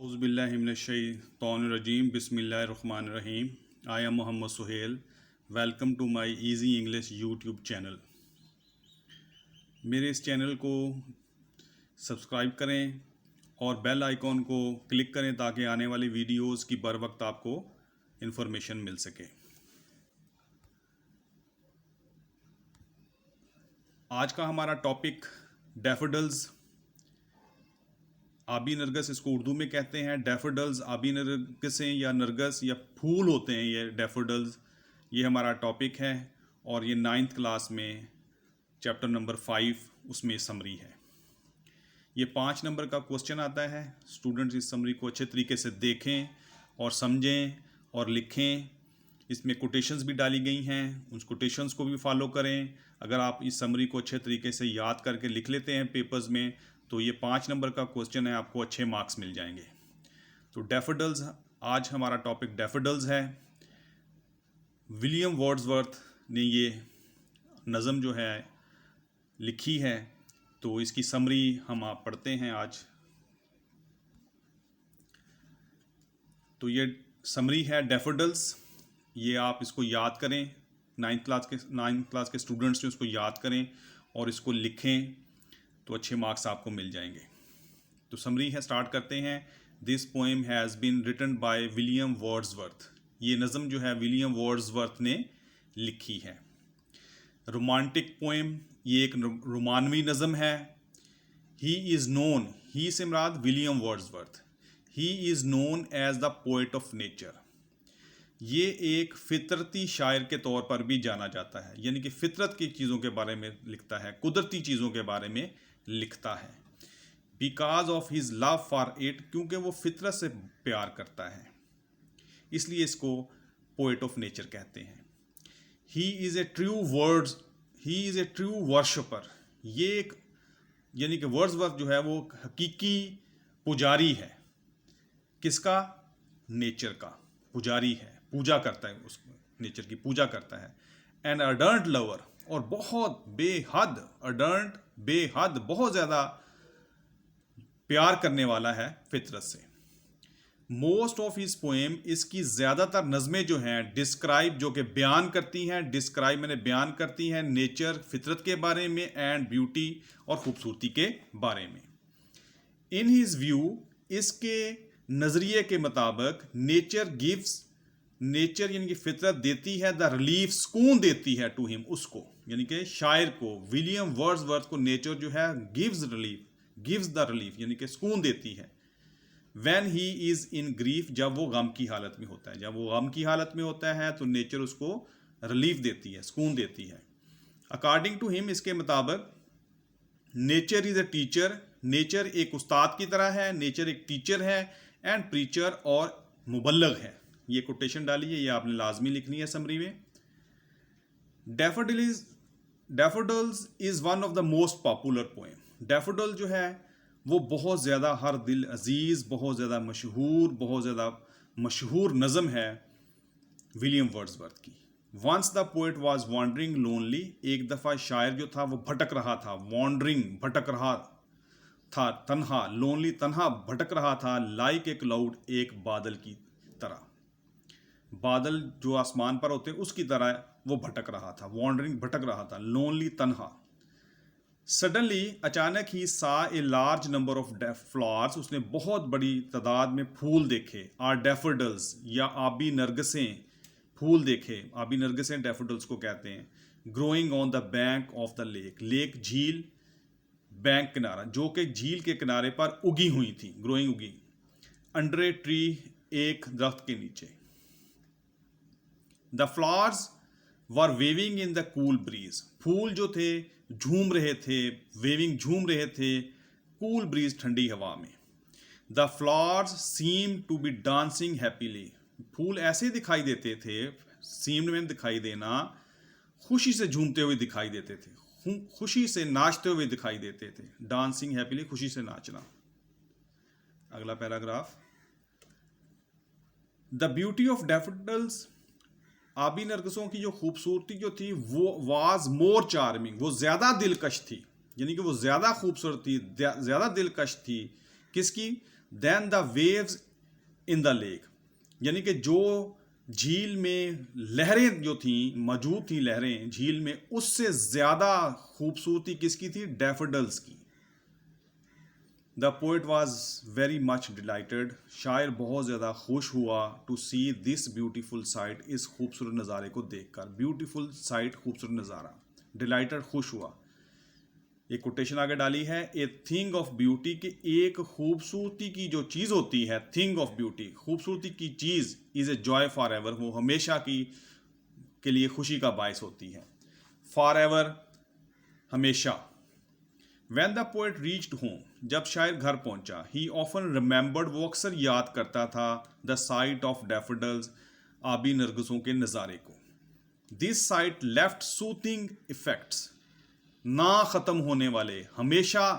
Auzubillahiminash-shaytanir-rajim. Bismillahir-rahmanir-rahim. I am Muhammad Suhail. Welcome to my Easy English YouTube channel. मेरे इस channel को subscribe करें और बेल आइकॉन को क्लिक करें ताकि आने वाली वीडियोस की बर वक्त आपको इन्फॉर्मेशन मिल सके। आज का हमारा टॉपिक डैफोडिल्स, आबी नरगस इसको उर्दू में कहते हैं। डैफोडिल्स आबी नरगसें या नरगस या फूल होते हैं ये डैफोडिल्स। ये हमारा टॉपिक है और ये 9th क्लास में चैप्टर नंबर 5 उसमें समरी है। ये 5 नंबर का क्वेश्चन आता है। स्टूडेंट्स इस समरी को अच्छे तरीके से देखें और समझें और लिखें। इसमें कोटेशंस भी डाली गई हैं, उन कोटेशंस को भी फॉलो करें। अगर आप इस समरी को अच्छे तरीके से याद करके लिख लेते हैं पेपर्स में तो ये 5 नंबर का क्वेश्चन है, आपको अच्छे मार्क्स मिल जाएंगे। तो डैफोडिल्स, आज हमारा टॉपिक डैफोडिल्स है। विलियम वर्ड्सवर्थ ने ये नज़म जो है लिखी है, तो इसकी समरी हम आप पढ़ते हैं आज। तो ये समरी है डैफोडिल्स, ये आप इसको याद करें। 9th क्लास के स्टूडेंट्स जो इसको याद करें और इसको लिखें तो अच्छे मार्क्स आपको मिल जाएंगे। तो समरी है, स्टार्ट करते हैं। This poem has been written by William Wordsworth. ये नज़म जो है विलियम वर्ड्सवर्थ ने लिखी है। रोमांटिक पोएम, ये एक रोमानवी नज़म है। ही इज़ नोन, ही से मुराद William Wordsworth, he is known as the poet of nature. ये एक फितरती शायर के तौर पर भी जाना जाता है, यानी कि फितरत की चीज़ों के बारे में लिखता है, कुदरती चीज़ों के बारे में लिखता है। Because of his love for it, क्योंकि वो फितरत से प्यार करता है, इसलिए इसको पोएट ऑफ नेचर कहते हैं। He is a true worshipper. ये एक, यानी कि वर्ड्सवर्थ जो है वो हकीकी पुजारी है। किसका? नेचर का पुजारी है, पूजा करता है, उस नेचर की पूजा करता है। एन अर्डर्ट लवर, और बहुत बेहद, अर्डर्ट बेहद, बहुत ज़्यादा प्यार करने वाला है फितरत से। मोस्ट ऑफ हिज पोएम, इसकी ज़्यादातर नज़में जो हैं डिस्क्राइब, जो कि बयान करती हैं, डिस्क्राइब मैंने बयान करती हैं नेचर, फितरत के बारे में, एंड ब्यूटी, और ख़ूबसूरती के बारे में। इन हिज व्यू, इसके नज़रिए के मुताबिक, नेचर गिव्स, नेचर यानी कि फितरत देती है, द रिलीफ, सुकून देती है, टू हिम, उसको, यानी कि शायर को, विलियम वर्ड्सवर्थ को नेचर जो है गिव्स द रिलीफ यानी कि सुकून देती है। When he is in grief, जब वो गम की हालत में होता है, जब वो गम की हालत में होता है तो नेचर उसको रिलीफ देती है, सुकून देती है। अकॉर्डिंग टू हिम, इसके मुताबिक, nature is a teacher, nature एक उस्ताद की तरह है, नेचर एक टीचर है, एंड प्रीचर, और मुबल्लग है। ये कोटेशन डाली है, ये आपने लाजमी लिखनी है समरी में। Daffodils is one of the most popular poem. Daffodil जो है वो बहुत ज़्यादा हर दिल अजीज़, बहुत ज़्यादा मशहूर नज़म है विलियम वर्ड्सवर्थ की। Once the poet was wandering lonely, एक दफ़ा शायर जो था वो भटक रहा था, वॉन्डरिंग, भटक रहा था, तन्हा, लोनली, तन्हा भटक रहा था, लाइक ए क्लाउड, एक बादल की तरह, बादल जो आसमान पर होते हैं उसकी तरह वो भटक रहा था, वॉन्डरिंग, भटक रहा था, लोनली, तन्हा। सडनली, अचानक ही, सा a large number of flowers, उसने बहुत बड़ी तादाद में फूल देखे। आर डैफोडिल्स, या आबी नरगसें, फूल देखे। आबी नरगसें डैफोडिल्स को कहते हैं। Growing on the bank of the lake, lake झील, बैंक किनारा, जो कि झील के किनारे पर उगी हुई थी, ग्रोइंग, उगी। अंडर ए ट्री, एक दरख्त के नीचे। The flowers were waving in the cool breeze, फूल जो थे झूम रहे थे, वेविंग, झूम रहे थे, कूल ब्रीज, ठंडी हवा में। The flowers seem to be dancing happily, फूल ऐसे दिखाई देते थे, सीम में दिखाई देना, खुशी से झूमते हुए दिखाई देते थे, खुशी से नाचते हुए दिखाई देते थे। डांसिंग हैप्पीली, खुशी से नाचना। अगला paragraph. The beauty of daffodils, आबी नरगिसों की जो खूबसूरती जो थी वो वाज मोर चार्मिंग, वो ज़्यादा दिलकश थी, यानी कि वो ज़्यादा खूबसूरत थी, ज़्यादा दिलकश थी। किसकी? Than the waves in the lake, यानी कि जो झील में लहरें जो थी मौजूद थी, लहरें झील में, उससे ज़्यादा खूबसूरती किसकी थी? डैफोडिल्स की। The poet was very much delighted, शायर बहुत ज़्यादा खुश हुआ to see this beautiful sight, इस खूबसूरत नज़ारे को देखकर। ब्यूटीफुल साइट, खूबसूरत नज़ारा, डिलाइटेड खुश हुआ। एक कोटेशन आगे डाली है, ए थिंग ऑफ ब्यूटी, कि एक खूबसूरती की जो चीज़ होती है, थिंग ऑफ ब्यूटी, खूबसूरती की चीज़, is a joy for ever, वो हमेशा की के लिए खुशी का बायस होती है। फॉर एवर, हमेशा। When the poet reached home, जब शायर घर पहुंचा, he often remembered, वो अक्सर याद करता था, the sight of daffodils, आबी नरगिसों के नज़ारे को। This sight left soothing effects, ना ख़त्म होने वाले, हमेशा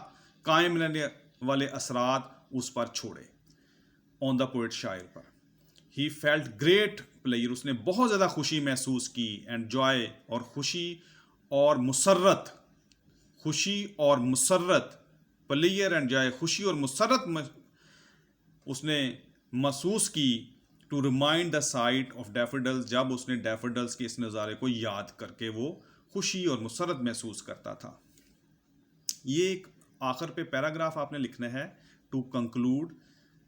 कायम रहने वाले असरात उस पर छोड़े। On the poet, शायर पर। He felt great pleasure, उसने बहुत ज़्यादा खुशी महसूस की, and joy, और खुशी और मुसर्रत, खुशी और मुसर्रत, प्लेयर एंड जॉय, खुशी और मुसर्रत उसने महसूस की, to remind the sight of daffodils, जब उसने डैफोडिल्स के इस नज़ारे को याद करके वो खुशी और मुसर्रत महसूस करता था। ये एक आखिर पे पैराग्राफ आपने लिखना है टू कंक्लूड,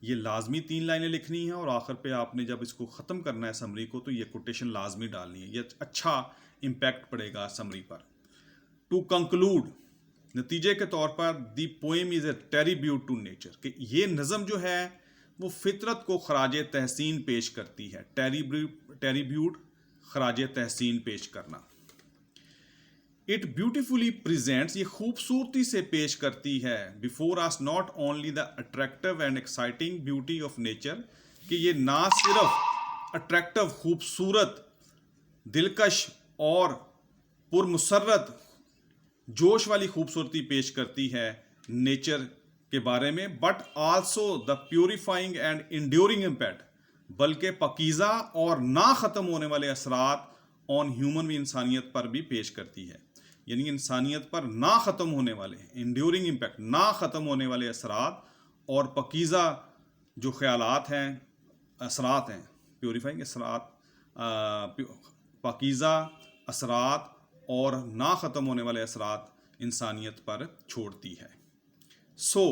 ये लाजमी 3 लाइनें लिखनी है, और आखिर पे आपने जब इसको ख़त्म करना है समरी को, तो ये कोटेशन लाजमी डालनी है, ये अच्छा इम्पैक्ट पड़ेगा समरी पर। टू कंक्लूड, नतीजे के तौर पर, the poem is a tribute to nature, कि ये नज़म जो है वो फितरत को खराज तहसीन पेश करती है। ट्रिब्यूट, खराज तहसीन पेश करना। इट ब्यूटिफुली प्रेजेंट्स, ये खूबसूरती से पेश करती है, before us not only the attractive and exciting beauty of nature, कि ये ना सिर्फ अट्रैक्टिव, खूबसूरत, दिलकश और पुरमुसर्रत, जोश वाली खूबसूरती पेश करती है नेचर के बारे में, but also the purifying and enduring impact, बल्कि पकीज़ा और ना ख़त्म होने वाले असरात ऑन ह्यूमन भी, इंसानियत पर भी पेश करती है। यानी इंसानियत पर ना ख़त्म होने वाले, इंड्योरिंग इम्पैक्ट, ना ख़त्म होने वाले असरात, और पकीज़ा जो ख्यालात हैं, असरात हैं, प्योरीफाइंग असरात, पकीज़ा असरात और ना ख़त्म होने वाले असरात इंसानियत पर छोड़ती है। So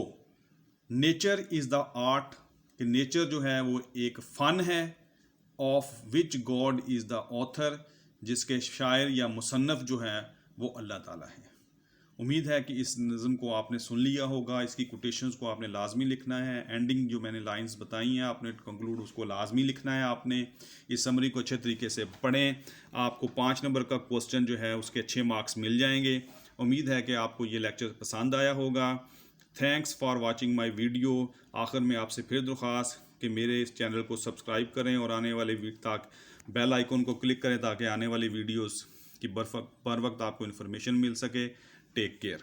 nature is the art, कि नेचर जो है वो एक फ़न है, of which God is the author, जिसके शायर या मुसन्नफ़ जो है वो अल्लाह ताला है। उम्मीद है कि इस नज़म को आपने सुन लिया होगा, इसकी कोटेशंस को आपने लाजमी लिखना है, एंडिंग जो मैंने लाइंस बताई हैं आपने कंक्लूड उसको लाजमी लिखना है। आपने इस समरी को अच्छे तरीके से पढ़ें, आपको 5 नंबर का क्वेश्चन जो है उसके अच्छे मार्क्स मिल जाएंगे। उम्मीद है कि आपको ये लेक्चर पसंद आया होगा। Thanks for watching my video. आखिर में आपसे फिर दरख्वास्त कि मेरे इस चैनल को सब्सक्राइब करें और आने वाले तक बेल आइकन को क्लिक करें, ताकि आने वाली वीडियोस की बर वक्त आपको इन्फॉर्मेशन मिल सके। Take care.